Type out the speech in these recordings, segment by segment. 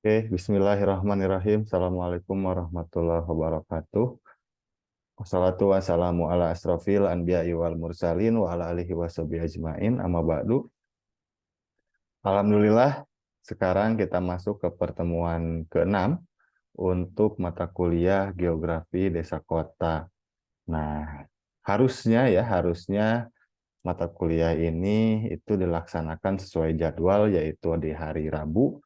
Bismillahirrahmanirrahim. Assalamualaikum warahmatullahi wabarakatuh. Wassalatu wassalamu ala asrofil anbiya'i wal mursalin wa ala alihi washabihi ajmain amma ba'du. Alhamdulillah, sekarang kita masuk ke pertemuan ke-6 untuk mata kuliah Geografi Desa Kota. Nah, harusnya mata kuliah ini itu dilaksanakan sesuai jadwal, yaitu di hari Rabu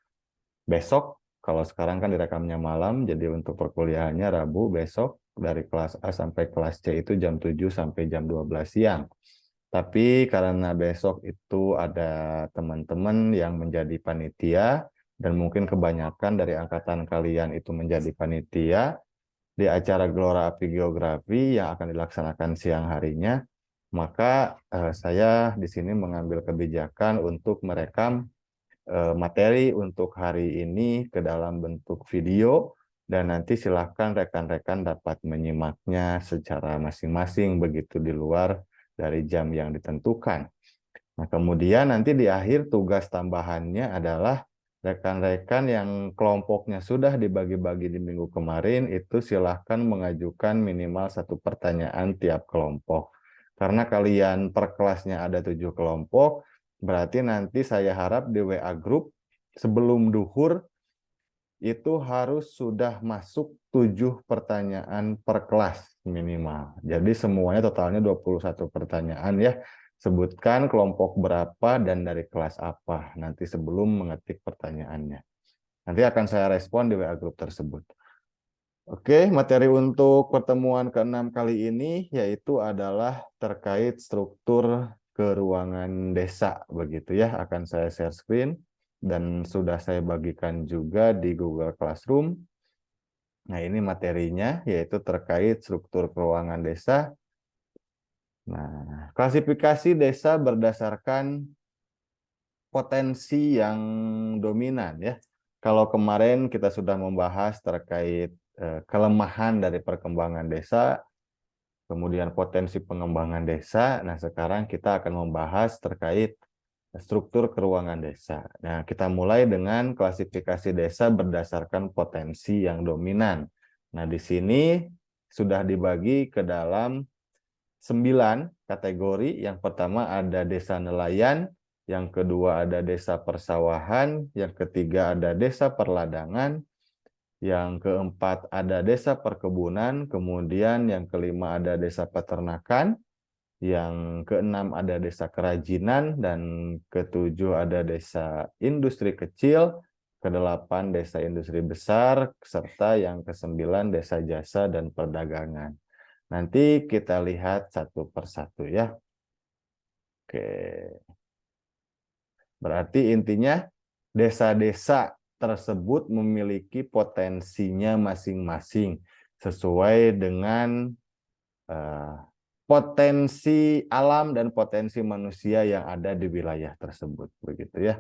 besok. Kalau sekarang kan direkamnya malam, jadi untuk perkuliahannya Rabu besok dari kelas A sampai kelas C itu jam 7 sampai jam 12 siang. Tapi karena besok itu ada teman-teman yang menjadi panitia, dan mungkin kebanyakan dari angkatan kalian itu menjadi panitia di acara Gelora Api Geografi yang akan dilaksanakan siang harinya, maka saya di sini mengambil kebijakan untuk merekam materi untuk hari ini ke dalam bentuk video, dan nanti silahkan rekan-rekan dapat menyimaknya secara masing-masing begitu di luar dari jam yang ditentukan. Nah, kemudian nanti di akhir tugas tambahannya adalah rekan-rekan yang kelompoknya sudah dibagi-bagi di minggu kemarin itu silahkan mengajukan minimal 1 pertanyaan tiap kelompok. Karena kalian per kelasnya ada 7 kelompok, berarti nanti saya harap di WA Group sebelum duhur itu harus sudah masuk 7 pertanyaan per kelas minimal. Jadi semuanya totalnya 21 pertanyaan ya. Sebutkan kelompok berapa dan dari kelas apa nanti sebelum mengetik pertanyaannya. Nanti akan saya respon di WA Group tersebut. Oke, materi untuk pertemuan ke-6 kali ini yaitu adalah terkait struktur keruangan desa begitu ya. Akan saya share screen dan sudah saya bagikan juga di Google Classroom. Nah, ini materinya yaitu terkait struktur keruangan desa. Nah, klasifikasi desa berdasarkan potensi yang dominan ya. Kalau kemarin kita sudah membahas terkait kelemahan dari perkembangan desa, kemudian potensi pengembangan desa. Nah, sekarang kita akan membahas terkait struktur keruangan desa. Nah, kita mulai dengan klasifikasi desa berdasarkan potensi yang dominan. Nah, di sini sudah dibagi ke dalam 9 kategori. Yang pertama ada desa nelayan, yang kedua ada desa persawahan, yang ketiga ada desa perladangan, yang keempat ada desa perkebunan, kemudian yang kelima ada desa peternakan, yang keenam ada desa kerajinan, dan ketujuh ada desa industri kecil, kedelapan desa industri besar, serta yang kesembilan desa jasa dan perdagangan. Nanti kita lihat satu persatu ya. Oke. Berarti intinya desa-desa tersebut memiliki potensinya masing-masing sesuai dengan uh, potensi alam dan potensi manusia yang ada di wilayah tersebut, begitu ya.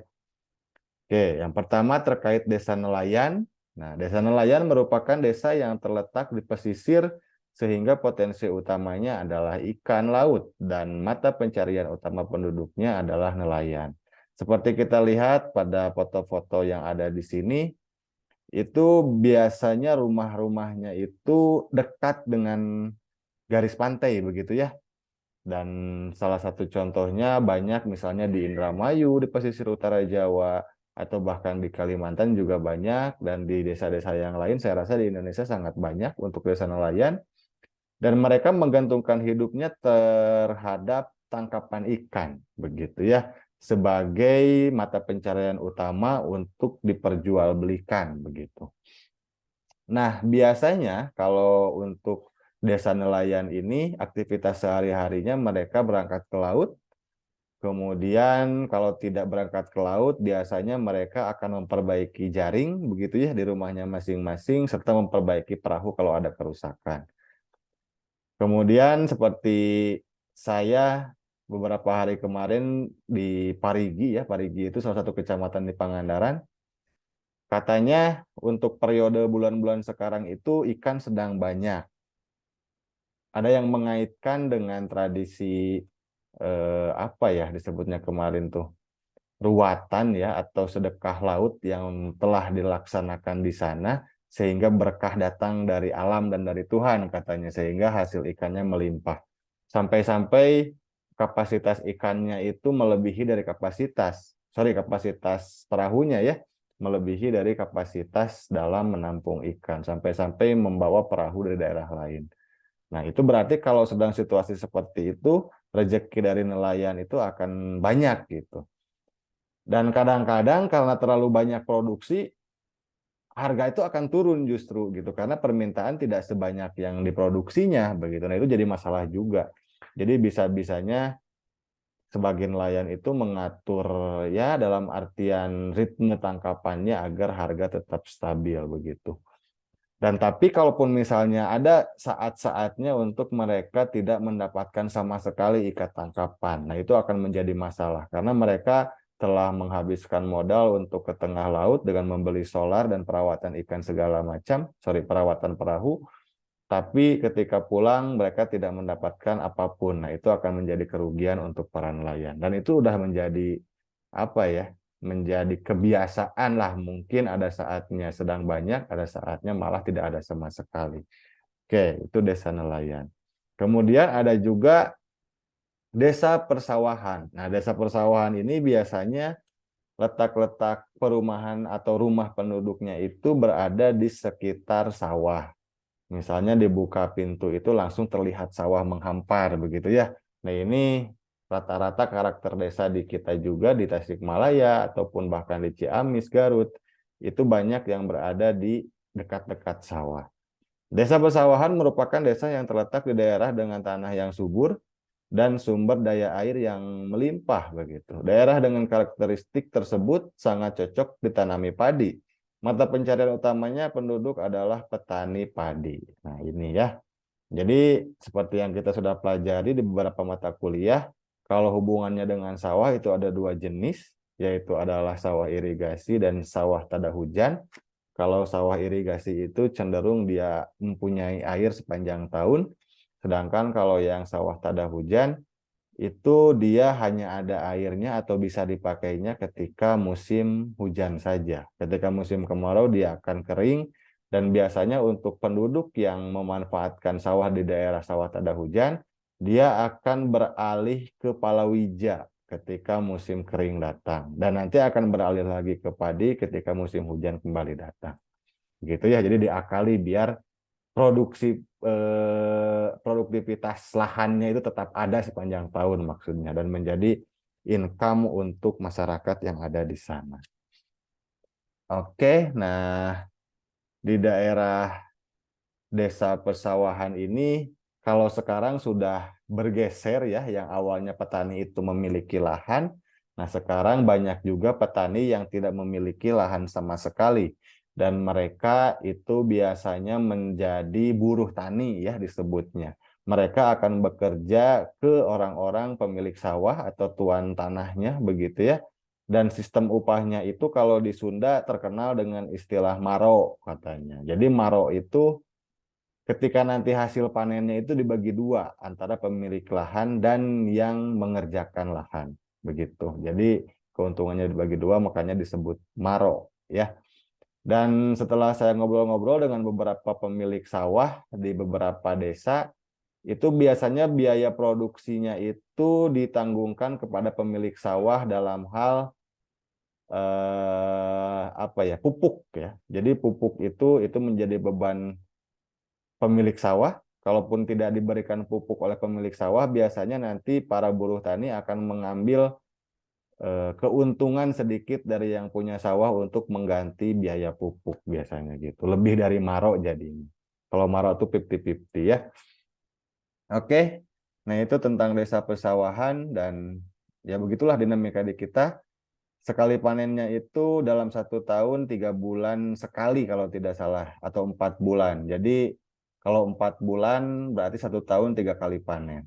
Oke, yang pertama terkait desa nelayan. Nah, desa nelayan merupakan desa yang terletak di pesisir sehingga potensi utamanya adalah ikan laut dan mata pencarian utama penduduknya adalah nelayan. Seperti kita lihat pada foto-foto yang ada di sini, itu biasanya rumah-rumahnya itu dekat dengan garis pantai begitu ya. Dan salah satu contohnya banyak misalnya di Indramayu, di pesisir utara Jawa, atau bahkan di Kalimantan juga banyak, dan di desa-desa yang lain saya rasa di Indonesia sangat banyak untuk desa nelayan. Dan mereka menggantungkan hidupnya terhadap tangkapan ikan, begitu ya, sebagai mata pencarian utama untuk diperjualbelikan, begitu. Nah, biasanya kalau untuk desa nelayan ini, aktivitas sehari-harinya mereka berangkat ke laut, kemudian kalau tidak berangkat ke laut, biasanya mereka akan memperbaiki jaring, begitu ya, di rumahnya masing-masing, serta memperbaiki perahu kalau ada kerusakan. Kemudian seperti saya beberapa hari kemarin di Parigi ya, Parigi itu salah satu kecamatan di Pangandaran. Katanya untuk periode bulan-bulan sekarang itu ikan sedang banyak. Ada yang mengaitkan dengan tradisi apa ya disebutnya kemarin tuh. ruatan ya atau sedekah laut yang telah dilaksanakan di sana sehingga berkah datang dari alam dan dari Tuhan katanya sehingga hasil ikannya melimpah. Sampai-sampai kapasitas ikannya itu melebihi dari kapasitas perahunya ya, melebihi dari kapasitas dalam menampung ikan sampai-sampai membawa perahu dari daerah lain. Nah, itu berarti kalau sedang situasi seperti itu, rezeki dari nelayan itu akan banyak gitu. Dan kadang-kadang karena terlalu banyak produksi, harga itu akan turun justru gitu karena permintaan tidak sebanyak yang diproduksinya begitu. Nah, itu jadi masalah juga. Jadi bisa-bisanya sebagian nelayan itu mengatur ya dalam artian ritme tangkapannya agar harga tetap stabil begitu. Dan tapi kalaupun misalnya ada saat-saatnya untuk mereka tidak mendapatkan sama sekali ikat tangkapan, nah itu akan menjadi masalah karena mereka telah menghabiskan modal untuk ke tengah laut dengan membeli solar dan perawatan ikan segala macam, perawatan perahu, tapi ketika pulang mereka tidak mendapatkan apapun. Nah, itu akan menjadi kerugian untuk para nelayan. Dan itu udah menjadi apa ya? Menjadi kebiasaan lah. Mungkin ada saatnya sedang banyak, ada saatnya malah tidak ada sama sekali. Oke, itu desa nelayan. Kemudian ada juga desa persawahan. Nah, desa persawahan ini biasanya letak-letak perumahan atau rumah penduduknya itu berada di sekitar sawah. Misalnya dibuka pintu itu langsung terlihat sawah menghampar begitu ya. Nah ini rata-rata karakter desa di kita juga di Tasikmalaya ataupun bahkan di Ciamis, Garut itu banyak yang berada di dekat-dekat sawah. Desa persawahan merupakan desa yang terletak di daerah dengan tanah yang subur dan sumber daya air yang melimpah begitu. Daerah dengan karakteristik tersebut sangat cocok ditanami padi. Mata pencarian utamanya penduduk adalah petani padi. Nah, ini ya. Jadi seperti yang kita sudah pelajari di beberapa mata kuliah, kalau hubungannya dengan sawah itu ada dua jenis, yaitu adalah sawah irigasi dan sawah tada hujan. Kalau sawah irigasi itu cenderung dia mempunyai air sepanjang tahun, sedangkan kalau yang sawah tada hujan itu dia hanya ada airnya atau bisa dipakainya ketika musim hujan saja. Ketika musim kemarau dia akan kering dan biasanya untuk penduduk yang memanfaatkan sawah di daerah sawah tada hujan, dia akan beralih ke palawija ketika musim kering datang dan nanti akan beralih lagi ke padi ketika musim hujan kembali datang. Gitu ya. Jadi diakali biar produktivitas lahannya itu tetap ada sepanjang tahun maksudnya dan menjadi income untuk masyarakat yang ada di sana. Oke, nah di daerah desa persawahan ini kalau sekarang sudah bergeser ya yang awalnya petani itu memiliki lahan, nah sekarang banyak juga petani yang tidak memiliki lahan sama sekali dan mereka itu biasanya menjadi buruh tani ya disebutnya. Mereka akan bekerja ke orang-orang pemilik sawah atau tuan tanahnya begitu ya. Dan sistem upahnya itu kalau di Sunda terkenal dengan istilah maro katanya. Jadi maro itu ketika nanti hasil panennya itu dibagi dua antara pemilik lahan dan yang mengerjakan lahan begitu. Jadi keuntungannya dibagi dua makanya disebut maro ya. Dan setelah saya ngobrol-ngobrol dengan beberapa pemilik sawah di beberapa desa, itu biasanya biaya produksinya itu ditanggungkan kepada pemilik sawah dalam hal apa ya pupuk ya. Jadi pupuk itu menjadi beban pemilik sawah. Kalaupun tidak diberikan pupuk oleh pemilik sawah, biasanya nanti para buruh tani akan mengambil keuntungan sedikit dari yang punya sawah untuk mengganti biaya pupuk biasanya gitu. Lebih dari maro jadinya. Kalau maro itu 50-50 ya. Oke. Nah, itu tentang desa persawahan dan ya begitulah dinamika di kita. Sekali panennya itu dalam 1 tahun 3 bulan sekali kalau tidak salah atau 4 bulan. Jadi kalau 4 bulan berarti 1 tahun 3 kali panen.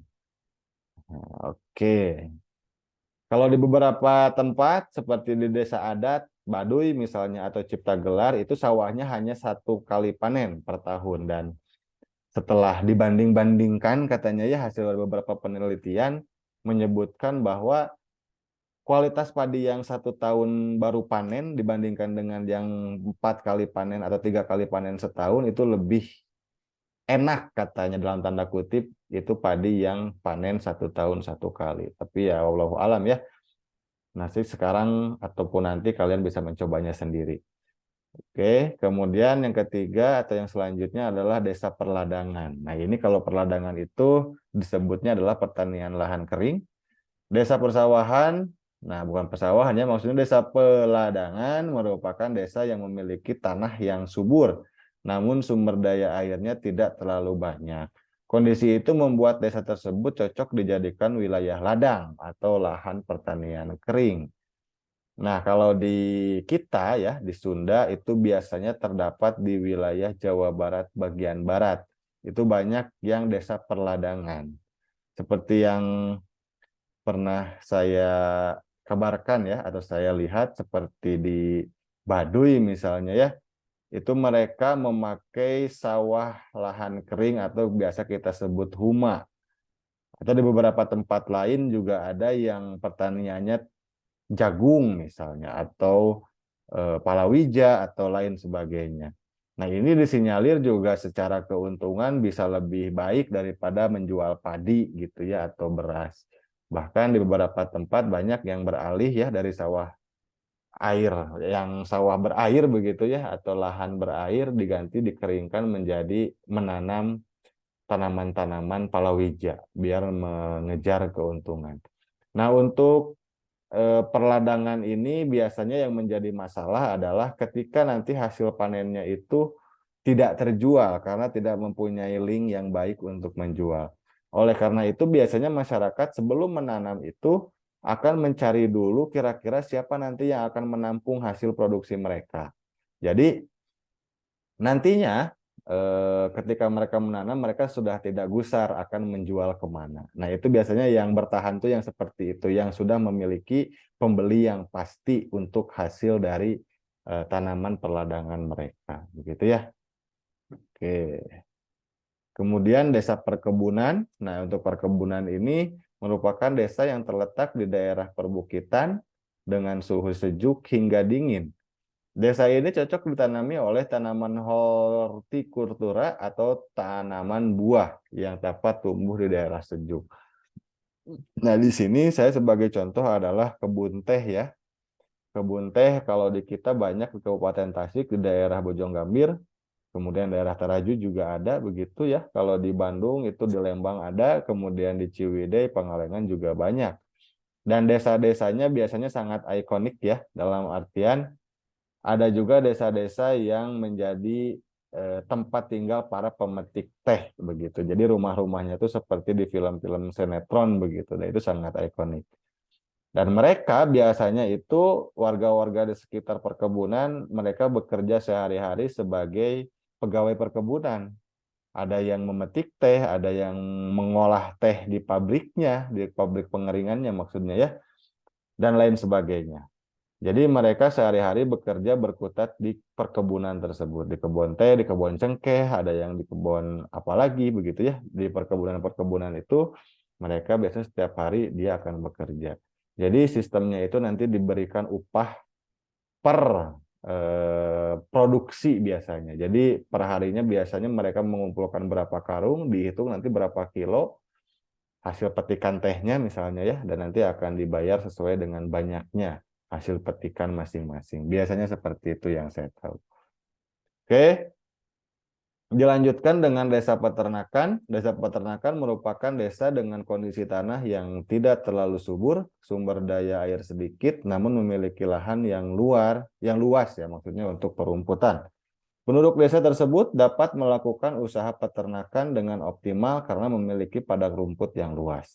Nah, oke. Kalau di beberapa tempat seperti di desa adat, Baduy misalnya atau Cipta Gelar itu sawahnya hanya 1 kali panen per tahun dan setelah dibanding-bandingkan katanya ya hasil beberapa penelitian menyebutkan bahwa kualitas padi yang 1 tahun baru panen dibandingkan dengan yang 4 kali panen atau 3 kali panen setahun itu lebih enak katanya dalam tanda kutip itu padi yang panen 1 tahun 1 kali. Tapi ya wallahu alam ya. Nanti sekarang ataupun nanti kalian bisa mencobanya sendiri. Oke, kemudian yang ketiga atau yang selanjutnya adalah desa perladangan. Nah, ini kalau perladangan itu disebutnya adalah pertanian lahan kering. Desa persawahan, nah bukan persawahan ya, maksudnya desa peladangan merupakan desa yang memiliki tanah yang subur, namun sumber daya airnya tidak terlalu banyak. Kondisi itu membuat desa tersebut cocok dijadikan wilayah ladang atau lahan pertanian kering. Nah, kalau di kita ya, di Sunda itu biasanya terdapat di wilayah Jawa Barat bagian barat. Itu banyak yang desa perladangan. Seperti yang pernah saya kabarkan ya, atau saya lihat seperti di Baduy misalnya ya, itu mereka memakai sawah lahan kering atau biasa kita sebut huma. Atau di beberapa tempat lain juga ada yang pertaniannya jagung misalnya atau palawija atau lain sebagainya. Nah, ini disinyalir juga secara keuntungan bisa lebih baik daripada menjual padi gitu ya atau beras. Bahkan di beberapa tempat banyak yang beralih ya dari sawah air, yang sawah berair begitu ya atau lahan berair diganti dikeringkan menjadi menanam tanaman-tanaman palawija biar mengejar keuntungan. Nah, untuk perladangan ini biasanya yang menjadi masalah adalah ketika nanti hasil panennya itu tidak terjual karena tidak mempunyai link yang baik untuk menjual. Oleh karena itu biasanya masyarakat sebelum menanam itu akan mencari dulu kira-kira siapa nanti yang akan menampung hasil produksi mereka. Jadi nantinya ketika mereka menanam mereka sudah tidak gusar akan menjual kemana. Nah itu biasanya yang bertahan tuh yang seperti itu, yang sudah memiliki pembeli yang pasti untuk hasil dari tanaman perladangan mereka, begitu ya. Oke. Kemudian desa perkebunan. Nah untuk perkebunan ini merupakan desa yang terletak di daerah perbukitan dengan suhu sejuk hingga dingin. Desa ini cocok ditanami oleh tanaman hortikultura atau tanaman buah yang dapat tumbuh di daerah sejuk. Nah, di sini saya sebagai contoh adalah kebun teh ya. Kebun teh kalau di kita banyak di Kabupaten Tasik, di daerah Bojonggambir, kemudian daerah Taraju juga ada begitu ya. Kalau di Bandung itu di Lembang ada, kemudian di Ciwidey, Pangalengan juga banyak. Dan desa-desanya biasanya sangat ikonik ya, dalam artian ada juga desa-desa yang menjadi tempat tinggal para pemetik teh begitu. Jadi rumah-rumahnya itu seperti di film-film sinetron begitu. Dan itu sangat ikonik. Dan mereka biasanya itu warga-warga di sekitar perkebunan, mereka bekerja sehari-hari sebagai pegawai perkebunan. Ada yang memetik teh, ada yang mengolah teh di pabriknya, di pabrik pengeringannya maksudnya ya, dan lain sebagainya. Jadi mereka sehari-hari bekerja berkutat di perkebunan tersebut, di kebun teh, di kebun cengkeh, ada yang di kebun apalagi begitu ya. Di perkebunan-perkebunan itu mereka biasanya setiap hari dia akan bekerja. Jadi sistemnya itu nanti diberikan upah per produksi biasanya. Jadi per harinya biasanya mereka mengumpulkan berapa karung, dihitung nanti berapa kilo hasil petikan tehnya misalnya ya, dan nanti akan dibayar sesuai dengan banyaknya hasil petikan masing-masing. Biasanya seperti itu yang saya tahu. Oke, dilanjutkan dengan desa peternakan. Desa peternakan merupakan desa dengan kondisi tanah yang tidak terlalu subur, sumber daya air sedikit, namun memiliki lahan yang luas ya maksudnya untuk perumputan. Penduduk desa tersebut dapat melakukan usaha peternakan dengan optimal karena memiliki padang rumput yang luas.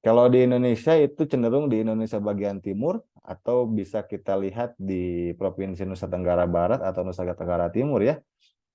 Kalau di Indonesia itu cenderung di Indonesia bagian timur atau bisa kita lihat di Provinsi Nusa Tenggara Barat atau Nusa Tenggara Timur ya,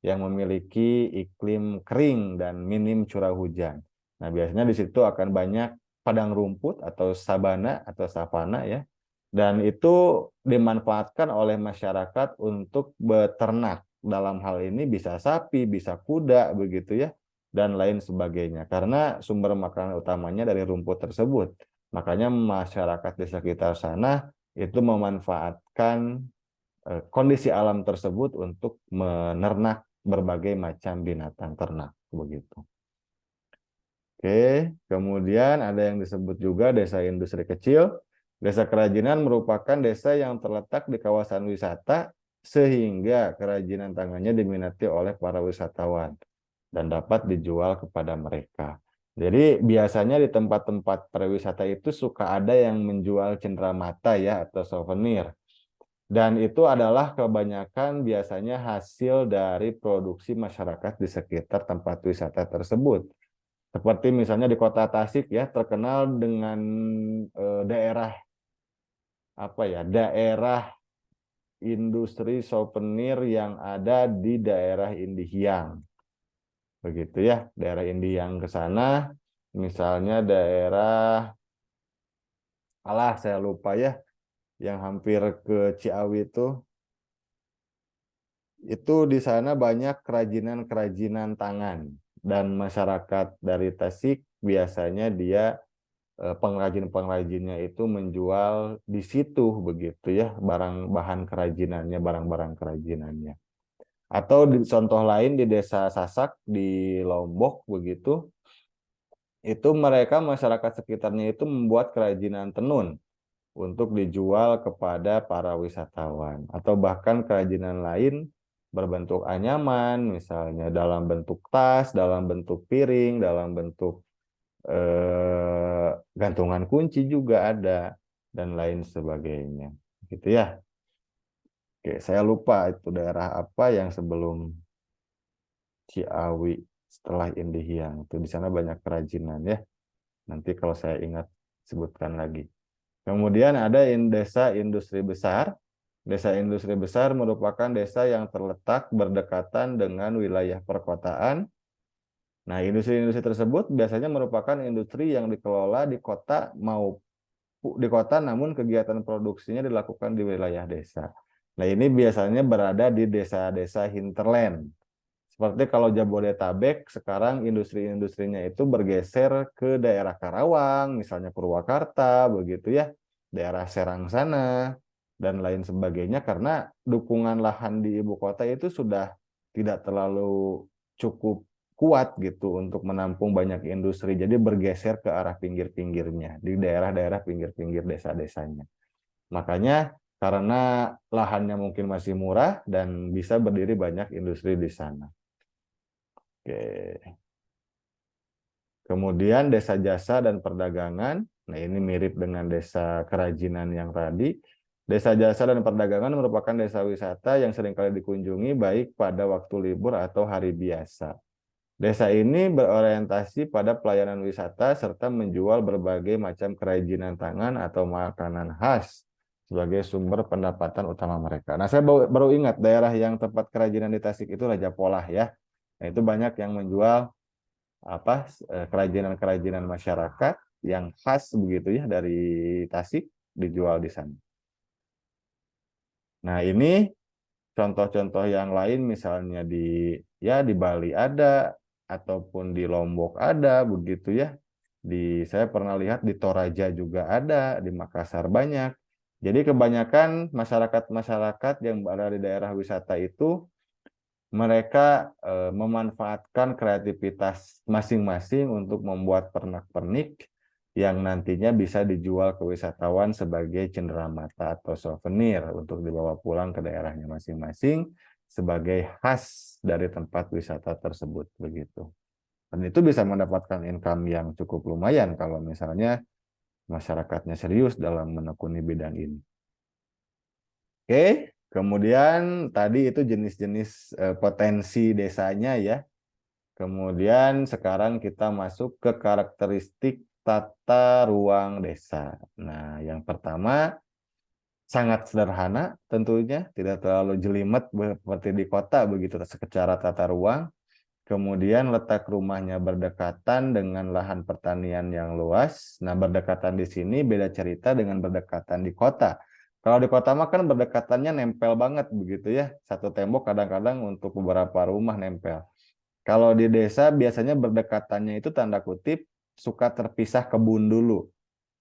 yang memiliki iklim kering dan minim curah hujan. Nah, biasanya di situ akan banyak padang rumput atau sabana atau savana ya. Dan itu dimanfaatkan oleh masyarakat untuk beternak. Dalam hal ini bisa sapi, bisa kuda begitu ya, dan lain sebagainya. Karena sumber makanan utamanya dari rumput tersebut. Makanya masyarakat di sekitar sana itu memanfaatkan kondisi alam tersebut untuk menernak berbagai macam binatang ternak begitu. Oke, kemudian ada yang disebut juga desa industri kecil. Desa kerajinan merupakan desa yang terletak di kawasan wisata sehingga kerajinan tangannya diminati oleh para wisatawan dan dapat dijual kepada mereka. Jadi biasanya di tempat-tempat pariwisata itu suka ada yang menjual cenderamata ya atau souvenir. Dan itu adalah kebanyakan biasanya hasil dari produksi masyarakat di sekitar tempat wisata tersebut. Seperti misalnya di Kota Tasik ya terkenal dengan daerah apa ya? Daerah industri souvenir yang ada di daerah Indihiyang. Begitu ya, daerah Indihiyang ke sana misalnya daerah saya lupa ya yang hampir ke Ciawi itu di sana banyak kerajinan-kerajinan tangan dan masyarakat dari Tasik biasanya dia pengrajin-pengrajinnya itu menjual di situ begitu ya barang bahan kerajinannya, barang-barang kerajinannya. Atau di contoh lain di Desa Sasak di Lombok begitu, itu mereka masyarakat sekitarnya itu membuat kerajinan tenun untuk dijual kepada para wisatawan atau bahkan kerajinan lain berbentuk anyaman misalnya dalam bentuk tas, dalam bentuk piring, dalam bentuk gantungan kunci juga ada dan lain sebagainya gitu ya. Oke, saya lupa itu daerah apa yang sebelum Ciawi setelah Indihiyang itu di sana banyak kerajinan ya. Nanti kalau saya ingat sebutkan lagi. Kemudian ada desa industri besar. Desa industri besar merupakan desa yang terletak berdekatan dengan wilayah perkotaan. Nah, industri-industri tersebut biasanya merupakan industri yang dikelola di kota namun kegiatan produksinya dilakukan di wilayah desa. Nah, ini biasanya berada di desa-desa hinterland. Seperti kalau Jabodetabek, sekarang industri-industrinya itu bergeser ke daerah Karawang, misalnya Purwakarta, begitu ya, daerah Serang sana, dan lain sebagainya, karena dukungan lahan di ibu kota itu sudah tidak terlalu cukup kuat gitu untuk menampung banyak industri, jadi bergeser ke arah pinggir-pinggirnya, di daerah-daerah pinggir-pinggir desa-desanya. Makanya karena lahannya mungkin masih murah dan bisa berdiri banyak industri di sana. Oke. Kemudian desa jasa dan perdagangan. Nah, ini mirip dengan desa kerajinan yang tadi. Desa jasa dan perdagangan merupakan desa wisata yang seringkali dikunjungi baik pada waktu libur atau hari biasa. Desa ini berorientasi pada pelayanan wisata serta menjual berbagai macam kerajinan tangan atau makanan khas sebagai sumber pendapatan utama mereka. Nah, saya baru ingat daerah yang tempat kerajinan di Tasik itu Raja Polah ya. Nah, itu banyak yang menjual kerajinan-kerajinan masyarakat yang khas begitu ya dari Tasik dijual di sana. Nah, ini contoh-contoh yang lain misalnya di Bali ada ataupun di Lombok ada begitu ya. Saya pernah lihat di Toraja juga ada, di Makassar banyak. Jadi kebanyakan masyarakat-masyarakat yang berada di daerah wisata itu mereka memanfaatkan kreativitas masing-masing untuk membuat pernak-pernik yang nantinya bisa dijual ke wisatawan sebagai cenderamata atau souvenir untuk dibawa pulang ke daerahnya masing-masing sebagai khas dari tempat wisata tersebut begitu. Dan itu bisa mendapatkan income yang cukup lumayan kalau misalnya masyarakatnya serius dalam menekuni bidang ini. Oke, kemudian tadi itu jenis-jenis potensi desanya ya. Kemudian sekarang kita masuk ke karakteristik tata ruang desa. Nah, yang pertama sangat sederhana tentunya, tidak terlalu jelimet seperti di kota begitu secara tata ruang. Kemudian letak rumahnya berdekatan dengan lahan pertanian yang luas. Nah, berdekatan di sini beda cerita dengan berdekatan di kota. Kalau di kota mah kan berdekatannya nempel banget begitu ya. Satu tembok kadang-kadang untuk beberapa rumah nempel. Kalau di desa biasanya berdekatannya itu tanda kutip suka terpisah kebun dulu.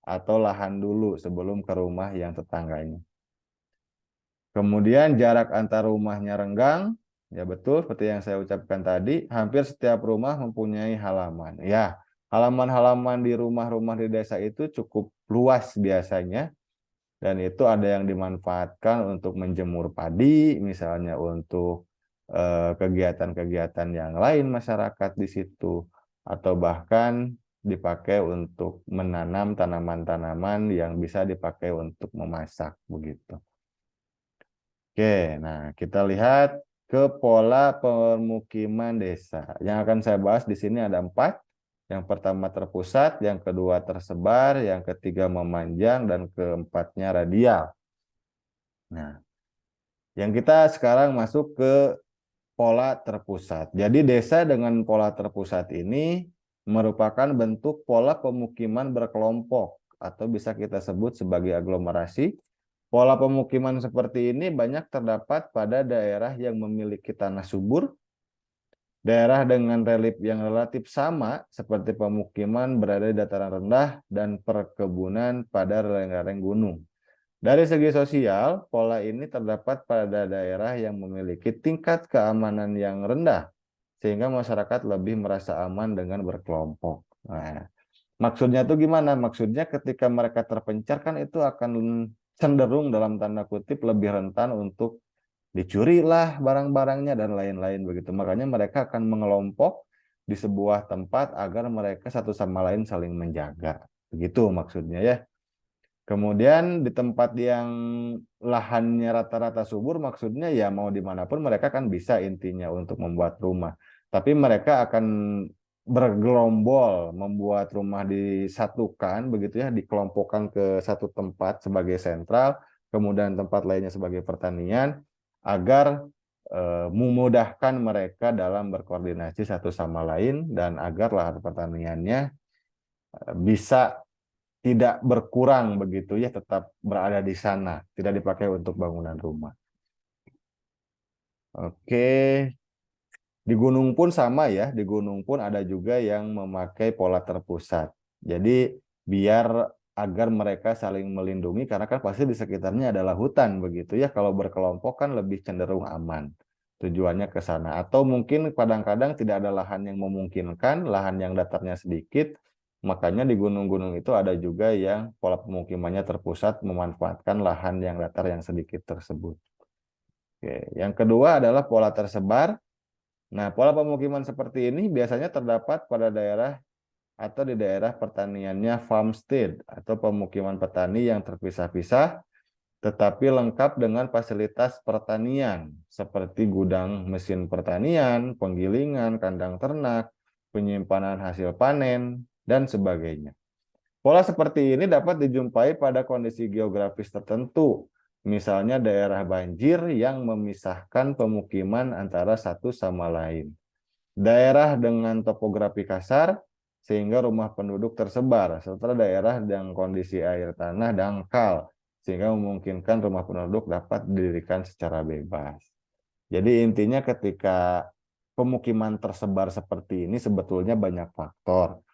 atau lahan dulu sebelum ke rumah yang tetangganya. Kemudian jarak antar rumahnya renggang, ya betul seperti yang saya ucapkan tadi, hampir setiap rumah mempunyai halaman. Ya, halaman-halaman di rumah-rumah di desa itu cukup luas biasanya, dan itu ada yang dimanfaatkan untuk menjemur padi, misalnya untuk kegiatan-kegiatan yang lain masyarakat di situ, atau bahkan dipakai untuk menanam tanaman-tanaman yang bisa dipakai untuk memasak begitu. Oke, nah kita lihat ke pola permukiman desa. Yang akan saya bahas di sini ada 4. Yang pertama terpusat, yang kedua tersebar, yang ketiga memanjang, dan keempatnya radial. Nah, yang kita sekarang masuk ke pola terpusat. Jadi desa dengan pola terpusat ini merupakan bentuk pola pemukiman berkelompok atau bisa kita sebut sebagai aglomerasi. Pola pemukiman seperti ini banyak terdapat pada daerah yang memiliki tanah subur, daerah dengan relief yang relatif sama seperti pemukiman berada di dataran rendah dan perkebunan pada lereng-lereng gunung. Dari segi sosial, pola ini terdapat pada daerah yang memiliki tingkat keamanan yang rendah, sehingga masyarakat lebih merasa aman dengan berkelompok. Nah, maksudnya itu gimana? Maksudnya ketika mereka terpencar kan itu akan cenderung dalam tanda kutip lebih rentan untuk dicuri lah barang-barangnya dan lain-lain begitu. Makanya mereka akan mengelompok di sebuah tempat agar mereka satu sama lain saling menjaga. Begitu maksudnya ya. Kemudian di tempat yang lahannya rata-rata subur, maksudnya ya mau dimanapun mereka kan bisa intinya untuk membuat rumah. Tapi mereka akan bergerombol membuat rumah disatukan, begitu ya, dikelompokkan ke satu tempat sebagai sentral, kemudian tempat lainnya sebagai pertanian, agar memudahkan mereka dalam berkoordinasi satu sama lain dan agar lahan pertaniannya bisa tidak berkurang begitu ya, tetap berada di sana, tidak dipakai untuk bangunan rumah. Oke, di gunung pun sama ya, di gunung pun ada juga yang memakai pola terpusat. Jadi biar agar mereka saling melindungi karena kan pasti di sekitarnya adalah hutan begitu ya. Kalau berkelompok kan lebih cenderung aman. Tujuannya ke sana. Atau mungkin kadang-kadang tidak ada lahan yang memungkinkan, lahan yang datarnya sedikit. Makanya di gunung-gunung itu ada juga yang pola pemukimannya terpusat memanfaatkan lahan yang datar yang sedikit tersebut. Oke. Yang kedua adalah pola tersebar. Nah, pola pemukiman seperti ini biasanya terdapat pada daerah atau di daerah pertaniannya farmstead atau pemukiman petani yang terpisah-pisah tetapi lengkap dengan fasilitas pertanian seperti gudang mesin pertanian, penggilingan, kandang ternak, penyimpanan hasil panen, dan sebagainya. Pola seperti ini dapat dijumpai pada kondisi geografis tertentu, misalnya daerah banjir yang memisahkan pemukiman antara satu sama lain. Daerah dengan topografi kasar, sehingga rumah penduduk tersebar, serta daerah dengan kondisi air tanah dangkal, sehingga memungkinkan rumah penduduk dapat didirikan secara bebas. Jadi intinya ketika pemukiman tersebar seperti ini sebetulnya banyak faktor.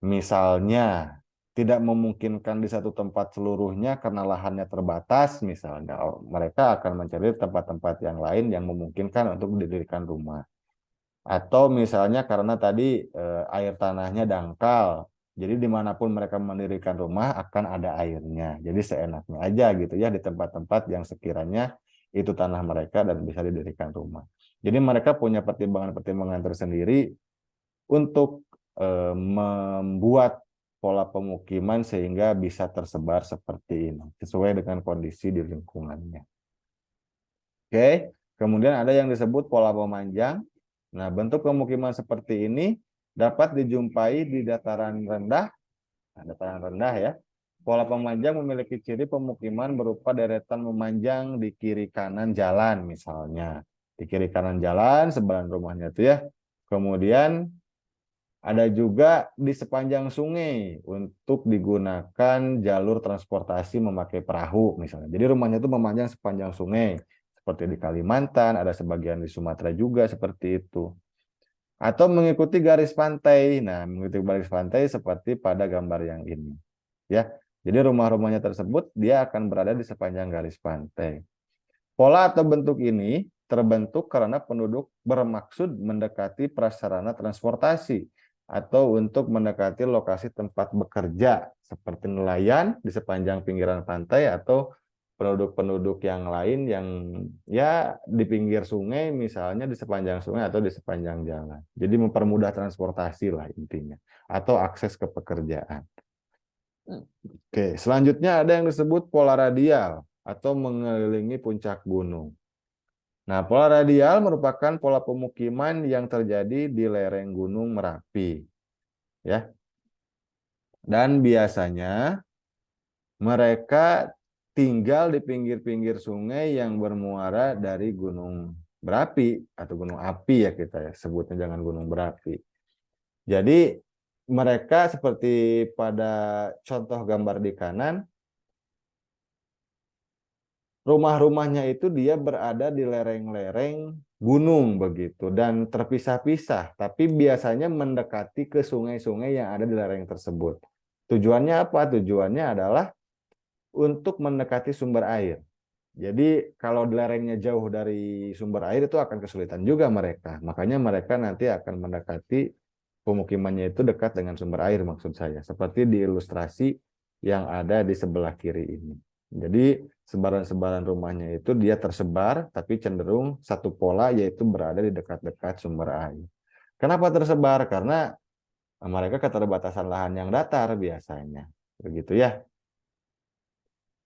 Misalnya, tidak memungkinkan di satu tempat seluruhnya karena lahannya terbatas, misalnya mereka akan mencari tempat-tempat yang lain yang memungkinkan untuk didirikan rumah. Atau misalnya karena tadi air tanahnya dangkal, jadi dimanapun mereka mendirikan rumah akan ada airnya. Jadi seenaknya aja gitu ya di tempat-tempat yang sekiranya itu tanah mereka dan bisa didirikan rumah. Jadi mereka punya pertimbangan-pertimbangan tersendiri untuk membuat pola pemukiman sehingga bisa tersebar seperti ini, sesuai dengan kondisi di lingkungannya. Oke, kemudian ada yang disebut pola pemanjang. Nah, bentuk pemukiman seperti ini dapat dijumpai di dataran rendah. Nah, dataran rendah ya. Pola pemanjang memiliki ciri pemukiman berupa deretan memanjang di kiri kanan jalan misalnya. Di kiri kanan jalan sebelah rumahnya itu ya. Kemudian ada juga di sepanjang sungai untuk digunakan jalur transportasi memakai perahu misalnya. Jadi rumahnya itu memanjang sepanjang sungai. Seperti di Kalimantan, ada sebagian di Sumatera juga seperti itu. Atau mengikuti garis pantai. Nah, mengikuti garis pantai seperti pada gambar yang ini. ya. Jadi rumah-rumahnya tersebut dia akan berada di sepanjang garis pantai. Pola atau bentuk ini terbentuk karena penduduk bermaksud mendekati prasarana transportasi atau untuk mendekati lokasi tempat bekerja seperti nelayan di sepanjang pinggiran pantai atau penduduk-penduduk yang lain yang ya di pinggir sungai misalnya di sepanjang sungai atau di sepanjang jalan. Jadi mempermudah transportasi lah intinya atau akses ke pekerjaan. Oke, selanjutnya ada yang disebut pola radial atau mengelilingi puncak gunung. Nah, pola radial merupakan pola pemukiman yang terjadi di lereng Gunung Merapi, ya. Dan biasanya mereka tinggal di pinggir-pinggir sungai yang bermuara dari gunung berapi atau gunung api ya kita ya sebutnya, jangan gunung berapi. Jadi mereka seperti pada contoh gambar di kanan, rumah-rumahnya itu dia berada di lereng-lereng gunung begitu dan terpisah-pisah, tapi biasanya mendekati ke sungai-sungai yang ada di lereng tersebut. Tujuannya apa? Tujuannya adalah untuk mendekati sumber air. Jadi kalau lerengnya jauh dari sumber air itu akan kesulitan juga mereka. Makanya mereka nanti akan mendekati pemukimannya itu dekat dengan sumber air maksud saya. Seperti di ilustrasi yang ada di sebelah kiri ini. Jadi sebaran-sebaran rumahnya itu dia tersebar tapi cenderung satu pola yaitu berada di dekat-dekat sumber air. Kenapa tersebar? Karena mereka keterbatasan lahan yang datar biasanya. Begitu ya.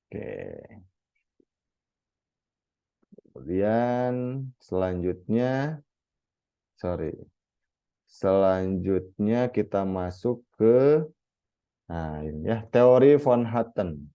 Oke. Kemudian selanjutnya, sorry, selanjutnya kita masuk ke, nah ini ya, teori von Hutten.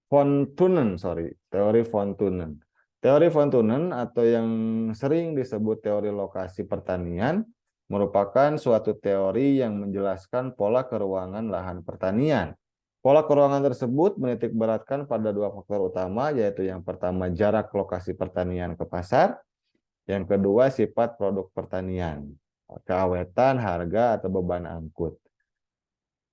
Von Thunen, sorry, teori von Thunen. Teori von Thunen atau yang sering disebut teori lokasi pertanian merupakan suatu teori yang menjelaskan pola keruangan lahan pertanian. Pola keruangan tersebut menitikberatkan pada dua faktor utama, yaitu yang pertama jarak lokasi pertanian ke pasar, yang kedua sifat produk pertanian, keawetan, harga, atau beban angkut.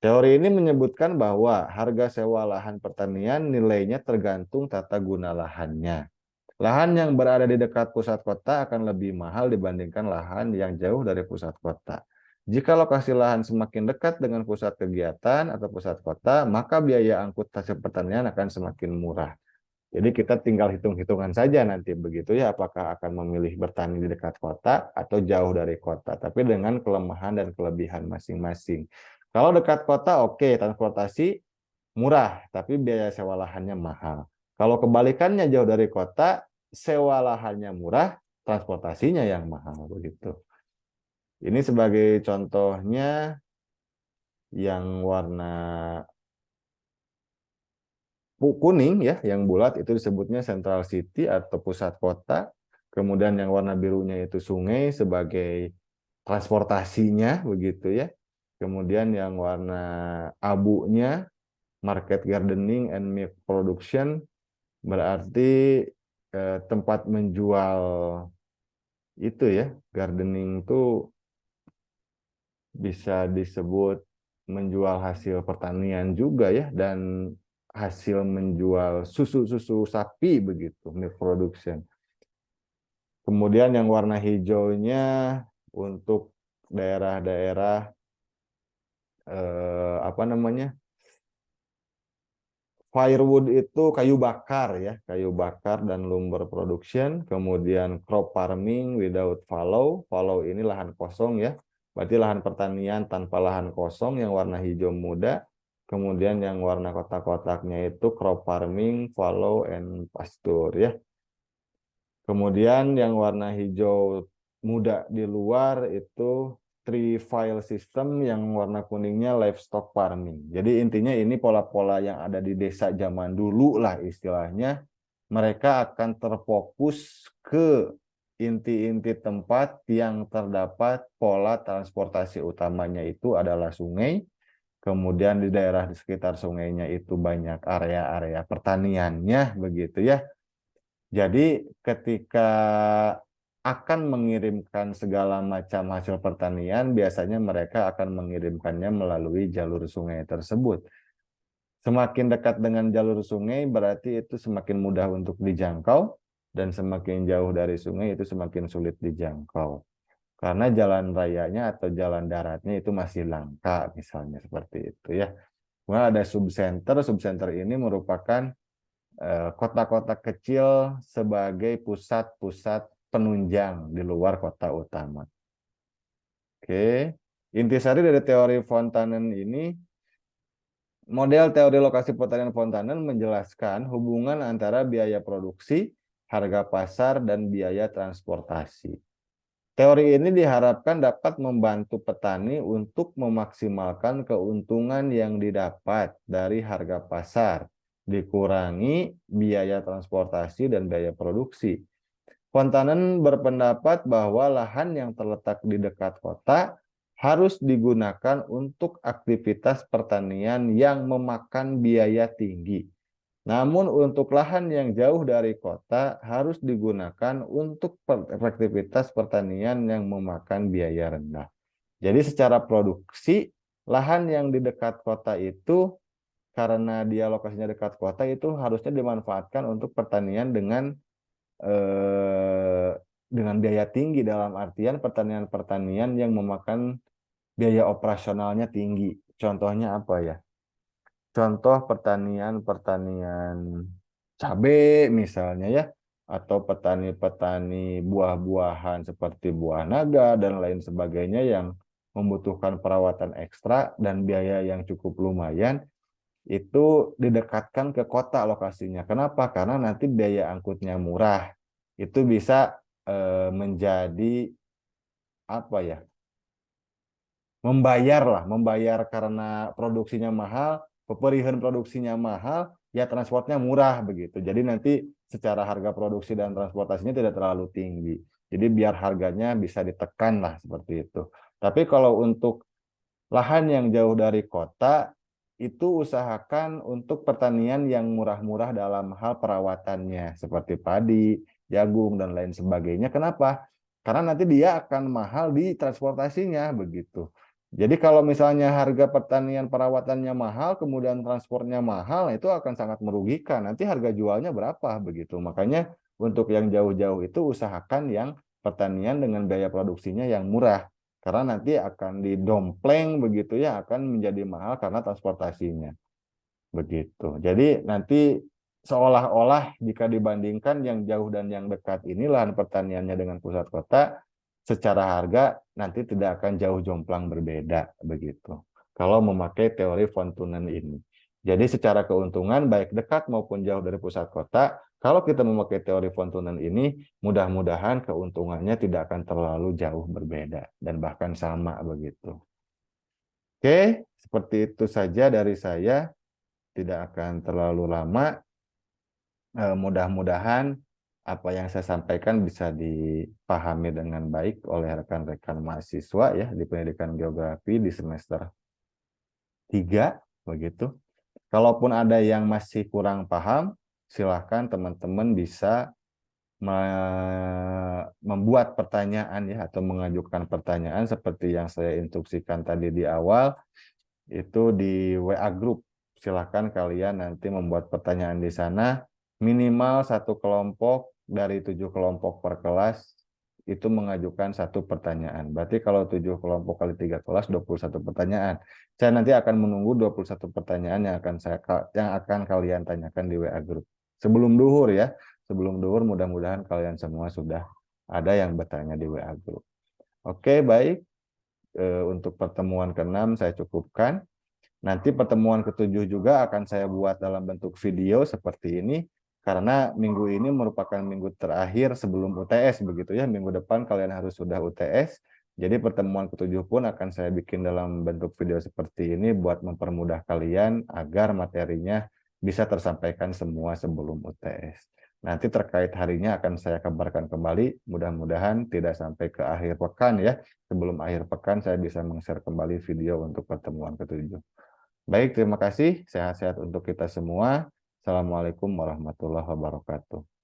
Teori ini menyebutkan bahwa harga sewa lahan pertanian nilainya tergantung tata guna lahannya. Lahan yang berada di dekat pusat kota akan lebih mahal dibandingkan lahan yang jauh dari pusat kota. Jika lokasi lahan semakin dekat dengan pusat kegiatan atau pusat kota, maka biaya angkut hasil pertanian akan semakin murah. Jadi kita tinggal hitung-hitungan saja nanti begitu ya, apakah akan memilih bertani di dekat kota atau jauh dari kota, tapi dengan kelemahan dan kelebihan masing-masing. Kalau dekat kota oke, transportasi murah, tapi biaya sewa lahannya mahal. Kalau kebalikannya jauh dari kota, sewa lahannya murah, transportasinya yang mahal begitu. Ini sebagai contohnya yang warna kuning ya, yang bulat itu disebutnya Central City atau pusat kota. Kemudian yang warna birunya itu sungai sebagai transportasinya begitu ya. Kemudian yang warna abunya market gardening and milk production berarti tempat menjual itu ya. Gardening itu bisa disebut menjual hasil pertanian juga ya dan hasil menjual susu-susu sapi begitu, milk production. Kemudian yang warna hijaunya untuk daerah-daerah apa namanya? Firewood itu kayu bakar ya, kayu bakar dan lumber production. Kemudian crop farming without fallow. Fallow ini lahan kosong ya. Berarti lahan pertanian tanpa lahan kosong yang warna hijau muda. Kemudian yang warna kotak-kotaknya itu crop farming, fallow, and pasture ya. Kemudian yang warna hijau muda di luar itu tree file system, yang warna kuningnya livestock farming. Jadi intinya ini pola-pola yang ada di desa zaman dulu lah istilahnya. Mereka akan terfokus ke inti-inti tempat yang terdapat pola transportasi utamanya itu adalah sungai. Kemudian di daerah di sekitar sungainya itu banyak area-area pertaniannya begitu ya. Jadi ketika akan mengirimkan segala macam hasil pertanian, biasanya mereka akan mengirimkannya melalui jalur sungai tersebut. Semakin dekat dengan jalur sungai berarti itu semakin mudah untuk dijangkau, dan semakin jauh dari sungai itu semakin sulit dijangkau. Karena jalan rayanya atau jalan daratnya itu masih langka, misalnya seperti itu ya. Kemudian ada subcenter. Subcenter ini merupakan kota-kota kecil sebagai pusat-pusat penunjang di luar kota utama. Oke, intisari dari teori Fontanen ini, model teori lokasi pertanian Fontanen menjelaskan hubungan antara biaya produksi, harga pasar, dan biaya transportasi. Teori ini diharapkan dapat membantu petani untuk memaksimalkan keuntungan yang didapat dari harga pasar, dikurangi biaya transportasi dan biaya produksi. Fontanen berpendapat bahwa lahan yang terletak di dekat kota harus digunakan untuk aktivitas pertanian yang memakan biaya tinggi. Namun untuk lahan yang jauh dari kota harus digunakan untuk aktivitas pertanian yang memakan biaya rendah. Jadi secara produksi, lahan yang di dekat kota itu, karena dia lokasinya dekat kota, itu harusnya dimanfaatkan untuk pertanian dengan biaya tinggi, dalam artian pertanian-pertanian yang memakan biaya operasionalnya tinggi. Contohnya apa ya? Contoh pertanian-pertanian cabai misalnya ya, atau petani-petani buah-buahan seperti buah naga dan lain sebagainya yang membutuhkan perawatan ekstra dan biaya yang cukup lumayan, itu didekatkan ke kota lokasinya. Kenapa? Karena nanti biaya angkutnya murah. Itu bisa menjadi apa ya? Membayar karena produksinya mahal, peperihan produksinya mahal, ya transportnya murah begitu. Jadi nanti secara harga produksi dan transportasinya tidak terlalu tinggi. Jadi biar harganya bisa ditekan lah seperti itu. Tapi kalau untuk lahan yang jauh dari kota, itu usahakan untuk pertanian yang murah-murah dalam hal perawatannya, seperti padi, jagung, dan lain sebagainya. Kenapa? Karena nanti dia akan mahal di transportasinya, begitu. Jadi kalau misalnya harga pertanian perawatannya mahal, kemudian transportnya mahal, itu akan sangat merugikan. Nanti harga jualnya berapa, begitu. Makanya untuk yang jauh-jauh itu usahakan yang pertanian dengan biaya produksinya yang murah. Karena nanti akan didompleng begitu ya, akan menjadi mahal karena transportasinya. Begitu. Jadi nanti seolah-olah jika dibandingkan yang jauh dan yang dekat ini lahan pertaniannya dengan pusat kota, secara harga nanti tidak akan jauh jomplang berbeda begitu. Kalau memakai teori von Thunen ini. Jadi secara keuntungan baik dekat maupun jauh dari pusat kota, kalau kita memakai teori von Thunen ini, mudah-mudahan keuntungannya tidak akan terlalu jauh berbeda dan bahkan sama begitu. Oke, seperti itu saja dari saya. Tidak akan terlalu lama. Mudah-mudahan apa yang saya sampaikan bisa dipahami dengan baik oleh rekan-rekan mahasiswa ya di pendidikan geografi di semester 3 begitu. Kalaupun ada yang masih kurang paham, silahkan teman-teman bisa membuat pertanyaan ya atau mengajukan pertanyaan seperti yang saya instruksikan tadi di awal, itu di WA Group. Silahkan kalian nanti membuat pertanyaan di sana. Minimal satu kelompok dari 7 kelompok per kelas itu mengajukan satu pertanyaan. Berarti kalau 7 kelompok kali 3 kelas 21 pertanyaan. Saya nanti akan menunggu 21 pertanyaan yang akan kalian tanyakan di WA Group. Sebelum duhur ya. Sebelum duhur mudah-mudahan kalian semua sudah ada yang bertanya di WA Group. Oke, baik. Untuk pertemuan ke-6 saya cukupkan. Nanti pertemuan ke-7 juga akan saya buat dalam bentuk video seperti ini, karena minggu ini merupakan minggu terakhir sebelum UTS begitu ya. Minggu depan kalian harus sudah UTS. Jadi pertemuan ke-7 pun akan saya bikin dalam bentuk video seperti ini buat mempermudah kalian agar materinya bisa tersampaikan semua sebelum UTS. Nanti terkait harinya akan saya kabarkan kembali, mudah-mudahan tidak sampai ke akhir pekan ya. Sebelum akhir pekan saya bisa meng-share kembali video untuk pertemuan ke-7. Baik, terima kasih. Sehat-sehat untuk kita semua. Assalamualaikum warahmatullahi wabarakatuh.